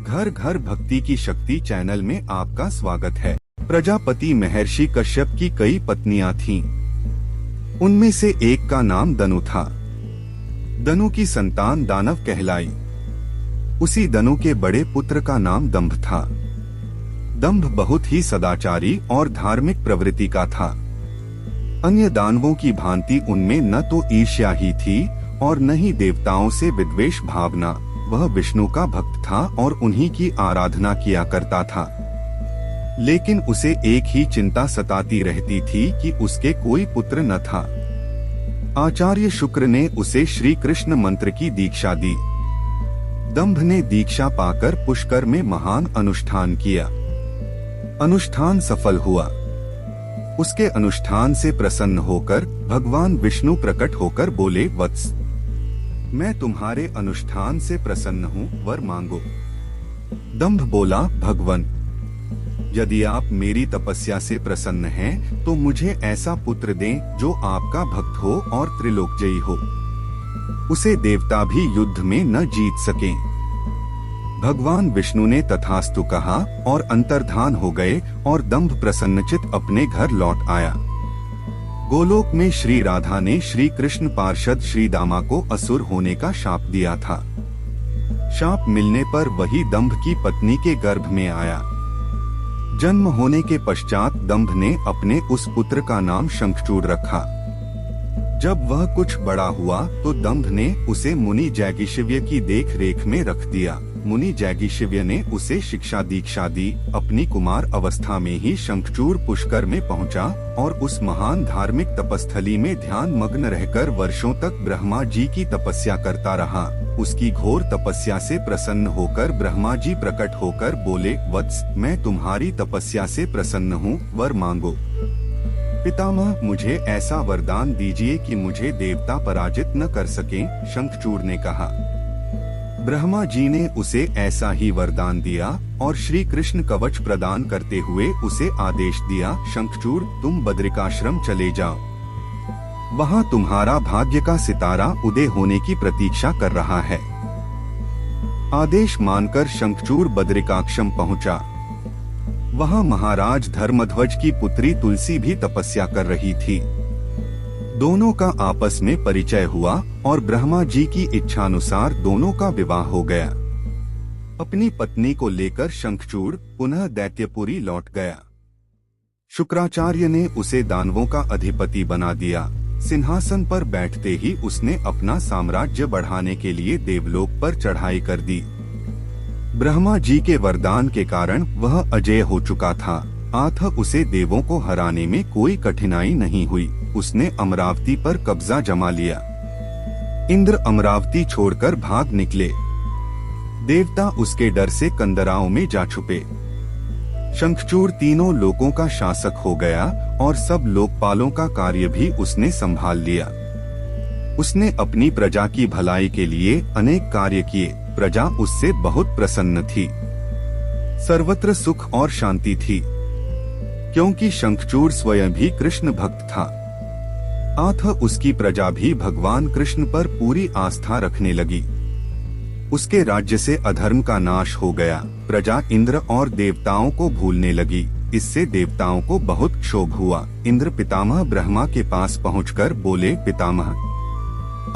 घर घर भक्ति की शक्ति चैनल में आपका स्वागत है। प्रजापति महर्षि कश्यप की कई पत्नियां थीं। उनमें से एक का नाम दनु था। दनु की संतान दानव कहलाई। उसी दनु के बड़े पुत्र का नाम दंभ था। दंभ बहुत ही सदाचारी और धार्मिक प्रवृत्ति का था। अन्य दानवों की भांति उनमें न तो ईर्ष्या ही थी और न ही देवताओं से विद्वेष भावना। वह विष्णु का भक्त था और उन्हीं की आराधना किया करता था। लेकिन उसे एक ही चिंता सताती रहती थी कि उसके कोई पुत्र न था। आचार्य शुक्र ने उसे श्री कृष्ण मंत्र की दीक्षा दी। दंभ ने दीक्षा पाकर पुष्कर में महान अनुष्ठान किया। अनुष्ठान सफल हुआ। उसके अनुष्ठान से प्रसन्न होकर भगवान विष्णु प्रकट होकर बोले, वत्स, मैं तुम्हारे अनुष्ठान से प्रसन्न हूँ, वर मांगो। दंभ बोला, भगवन, यदि आप मेरी तपस्या से प्रसन्न हैं, तो मुझे ऐसा पुत्र दें जो आपका भक्त हो और त्रिलोकजयी हो। उसे देवता भी युद्ध में न जीत सकें। भगवान विष्णु ने तथास्तु कहा और अंतर्धान हो गए और दंभ प्रसन्नचित अपने घर लौट आया। गोलोक में श्री राधा ने श्री कृष्ण पार्षद श्री दामा को असुर होने का शाप दिया था। शाप मिलने पर वही दंभ की पत्नी के गर्भ में आया। जन्म होने के पश्चात दंभ ने अपने उस पुत्र का नाम शंखचूड़ रखा। जब वह कुछ बड़ा हुआ तो दंभ ने उसे मुनि जैगिशिव्य की देख रेख में रख दिया। मुनि जैगिशिव्य ने उसे शिक्षा दीक्षा दी। अपनी कुमार अवस्था में ही शंखचूड़ पुष्कर में पहुंचा और उस महान धार्मिक तपस्थली में ध्यान मग्न रहकर वर्षों तक ब्रह्मा जी की तपस्या करता रहा। उसकी घोर तपस्या से प्रसन्न होकर ब्रह्मा जी प्रकट होकर बोले, वत्स, मैं तुम्हारी तपस्या से प्रसन्न हूँ, वर मांगो। पितामह, मुझे ऐसा वरदान दीजिए कि मुझे देवता पराजित न कर सकें, शंखचूड़ ने कहा। ब्रह्मा जी ने उसे ऐसा ही वरदान दिया और श्री कृष्ण कवच प्रदान करते हुए उसे आदेश दिया, शंखचूड़, तुम बद्रिकाश्रम चले जाओ। वहाँ तुम्हारा भाग्य का सितारा उदय होने की प्रतीक्षा कर रहा है। आदेश मानकर शंखचूड़ बद्रिकाश्रम पहुँचा। वहाँ महाराज धर्मध्वज की पुत्री तुलसी भी तपस्या कर रही थी। दोनों का आपस में परिचय हुआ और ब्रह्मा जी की इच्छानुसार दोनों का विवाह हो गया। अपनी पत्नी को लेकर शंखचूड़ पुनः दैत्यपुरी लौट गया। शुक्राचार्य ने उसे दानवों का अधिपति बना दिया। सिंहासन पर बैठते ही उसने अपना साम्राज्य बढ़ाने के लिए देवलोक पर चढ़ाई कर दी। ब्रह्मा जी के वरदान के कारण वह अजेय हो चुका था। अतः उसे देवों को हराने में कोई कठिनाई नहीं हुई। उसने अमरावती पर कब्जा जमा लिया। इंद्र अमरावती छोड़कर भाग निकले। देवता उसके डर से कंदराओं में जा छुपे। शंखचूड़ तीनों लोकों का शासक हो गया और सब लोकपालों का कार्य भी उसने संभाल लिया। उसने अपनी प्रजा की भलाई के लिए अनेक कार्य किए। प्रजा उससे बहुत प्रसन्न थी। सर्वत्र सुख और शांति थी, क्योंकि शंखचूड़ स्वयं भी कृष्ण भक्त था। अतः उसकी प्रजा भी भगवान कृष्ण पर पूरी आस्था रखने लगी। उसके राज्य से अधर्म का नाश हो गया। प्रजा इंद्र और देवताओं को भूलने लगी। इससे देवताओं को बहुत क्षोभ हुआ। इंद्र पितामह ब्रह्मा के पास पहुंचकर बोले, पितामह,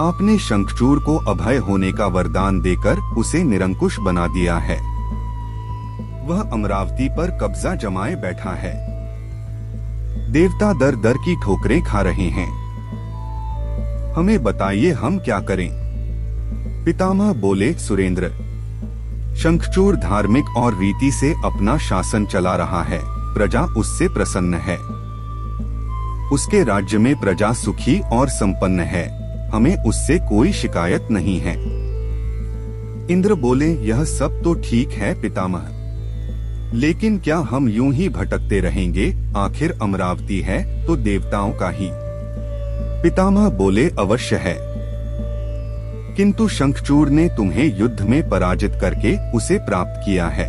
आपने शंखचूड़ को अभय होने का वरदान देकर उसे निरंकुश बना दिया है। वह अमरावती पर कब्जा जमाए बैठा है। देवता दर दर की ठोकरें खा रहे हैं। हमें बताइए हम क्या करें। पितामह बोले, सुरेंद्र, शंखचूड़ धार्मिक और रीति से अपना शासन चला रहा है। प्रजा उससे प्रसन्न है। उसके राज्य में प्रजा सुखी और संपन्न है। हमें उससे कोई शिकायत नहीं है। इंद्र बोले, यह सब तो ठीक है पितामह, लेकिन क्या हम यूं ही भटकते रहेंगे? आखिर अमरावती है तो देवताओं का ही। पितामह बोले, अवश्य है, किंतु शंखचूड़ ने तुम्हें युद्ध में पराजित करके उसे प्राप्त किया है।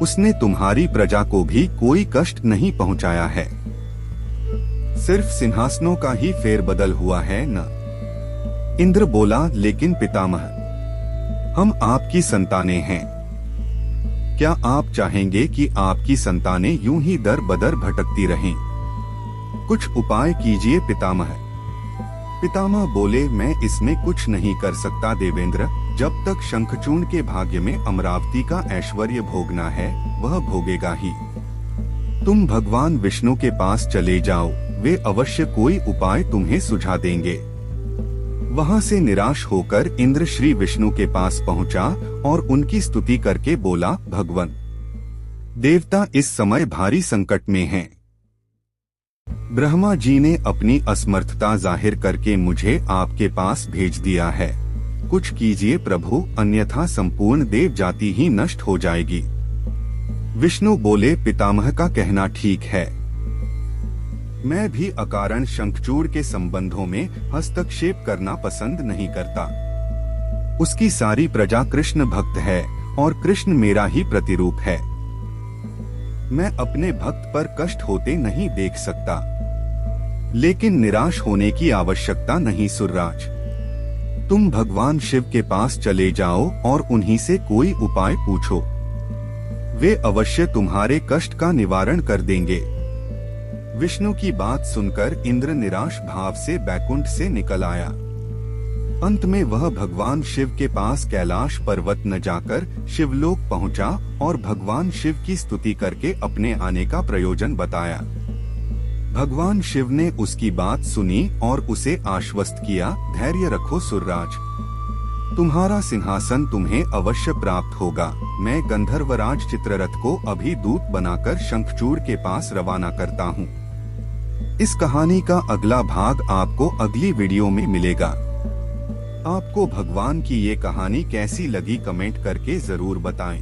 उसने तुम्हारी प्रजा को भी कोई कष्ट नहीं पहुंचाया है। सिर्फ सिंहासनों का ही फेरबदल हुआ है न। इंद्र बोला, लेकिन पितामह, हम आपकी संतानें हैं। क्या आप चाहेंगे कि आपकी संतानें यूं ही दर बदर भटकती रहें? कुछ उपाय कीजिए पितामह। पितामह बोले, मैं इसमें कुछ नहीं कर सकता देवेंद्र। जब तक शंखचूर्ण के भाग्य में अमरावती का ऐश्वर्य भोगना है, वह भोगेगा ही। तुम भगवान विष्णु के पास चले जाओ, वे अवश्य कोई उपाय तुम्हें सुझा देंगे। वहां से निराश होकर इंद्र श्री विष्णु के पास पहुंचा और उनकी स्तुति करके बोला, भगवान देवता इस समय भारी संकट में हैं। ब्रह्मा जी ने अपनी असमर्थता जाहिर करके मुझे आपके पास भेज दिया है। कुछ कीजिए प्रभु, अन्यथा संपूर्ण देव जाति ही नष्ट हो जाएगी। विष्णु बोले, पितामह का कहना ठीक है। मैं भी अकारण शंखचूड़ के संबंधों में हस्तक्षेप करना पसंद नहीं करता। उसकी सारी प्रजा कृष्ण भक्त है और कृष्ण मेरा ही प्रतिरूप है। मैं अपने भक्त पर कष्ट होते नहीं देख सकता, लेकिन निराश होने की आवश्यकता नहीं सुरराज। तुम भगवान शिव के पास चले जाओ और उन्हीं से कोई उपाय पूछो, वे अवश्य तुम्हारे कष्ट का निवारण कर देंगे। विष्णु की बात सुनकर इंद्र निराश भाव से बैकुंठ से निकल आया। अंत में वह भगवान शिव के पास कैलाश पर्वत न जाकर शिवलोक पहुंचा और भगवान शिव की स्तुति करके अपने आने का प्रयोजन बताया। भगवान शिव ने उसकी बात सुनी और उसे आश्वस्त किया, धैर्य रखो सुरराज, तुम्हारा सिंहासन तुम्हें अवश्य प्राप्त होगा। मैं गंधर्वराज चित्ररथ को अभी दूत बनाकर शंखचूड़ के पास रवाना करता हूँ। इस कहानी का अगला भाग आपको अगली वीडियो में मिलेगा। आपको भगवान की ये कहानी कैसी लगी कमेंट करके जरूर बताएं।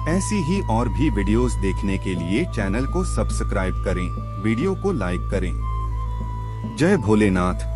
ऐसी ही और भी वीडियोस देखने के लिए चैनल को सब्सक्राइब करें, वीडियो को लाइक करें। जय भोलेनाथ।